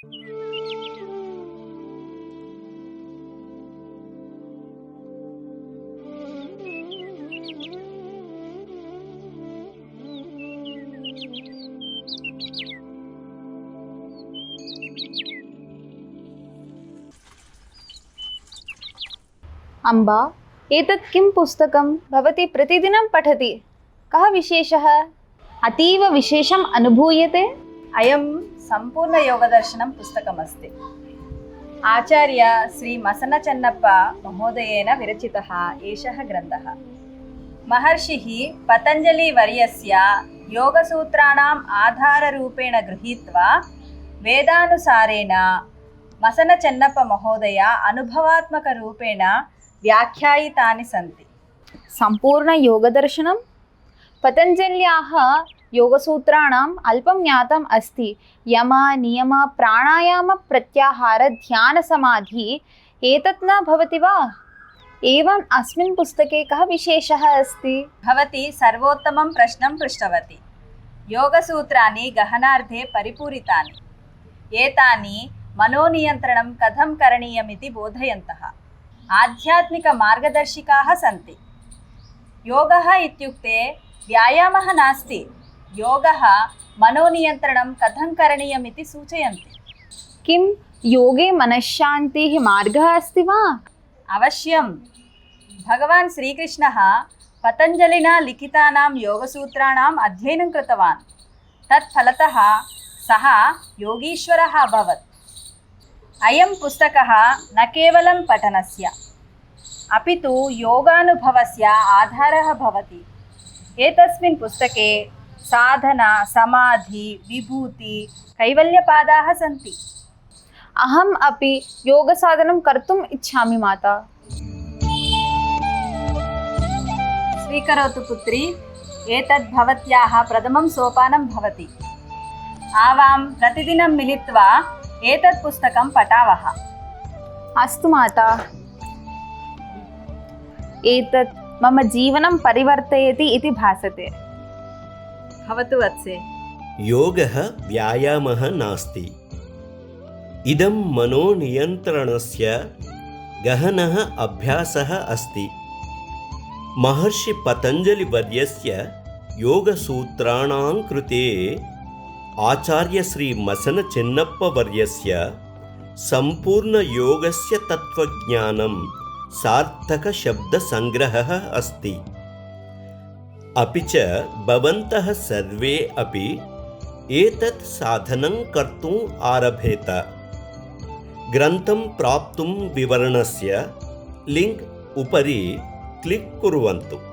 अम्बा, एतत् किं पुस्तकं भवती प्रतिदिनं पठति? कः विशेषः? अतीव विशेषम् अनुभूयते। अयं सम्पूर्णयोगदर्शनं पुस्तकमस्ति। आचार्य श्री मसन चन्नप्प महोदयेन विरचितः एषः ग्रन्थः। महर्षिः पतञ्जलिवर्यस्य योगसूत्राणाम् आधाररूपेण गृहीत्वा वेदानुसारेण मसन चन्नप्प महोदय अनुभवात्मकरूपेण व्याख्यायितानि सन्ति। सम्पूर्णयोगदर्शनं पतञ्जल्याः योगसूत्राणाम् अल्पं ज्ञातम् अस्ति। यम नियम प्राणायाम प्रत्याहार ध्यान समाधि एतत् न भवति वा? एवम् अस्मिन् पुस्तके कः विशेषः अस्ति? भवती सर्वोत्तमं प्रश्नं पृष्टवती। योगसूत्राणि गहनार्थे परिपूरितानि। एतानि मनोनियन्त्रणं कथं करणीयमिति बोधयन्तः आध्यात्मिकमार्गदर्शिकाः सन्ति। योगः इत्युक्ते व्यायामः नास्ति। योगः मनोनियन्त्रणं कथं करणीयमिति सूचयन्ति। किं योगे मनश्शान्तिः मार्गः अस्ति वा? अवश्यं। भगवान् श्रीकृष्णः पतञ्जलिना लिखितानां योगसूत्राणाम् अध्ययनं कृतवान्। तत्फलतः सः योगीश्वरः अभवत्। अयं पुस्तकः न केवलं पठनस्य अपि तु योगानुभवस्य आधारः भवति। एतस्मिन् पुस्तके साधना समाधि विभूति कैवल्यपादाः सन्ति। अहम् अपि योगसाधनं कर्तुम् इच्छामि माता। स्वीकरोतु पुत्री, एतद् भवत्याः प्रथमं सोपानं भवति। आवां प्रतिदिनं मिलित्वा एतत् पुस्तकं पठावः। अस्तु माता। एतत् मम जीवनं परिवर्तयति इति भासते। भवतु वत्से। योगः व्यायामः नास्ति। इदं मनोनियन्त्रणस्य गहनः अभ्यासः अस्ति। महर्षि पतञ्जलिवर्यस्य योगसूत्राणां कृते आचार्य श्री मसन चेन्नप्प वर्यस्य सम्पूर्णयोगस्य तत्त्वज्ञानं सार्थकशब्दसङ्ग्रहः अस्ति। अपि च भवन्तः सर्वे अपि एतत् साधनं कर्तुम् आरभेत। ग्रन्थं प्राप्तुं विवरणस्य लिङ्क् उपरि क्लिक् कुर्वन्तु।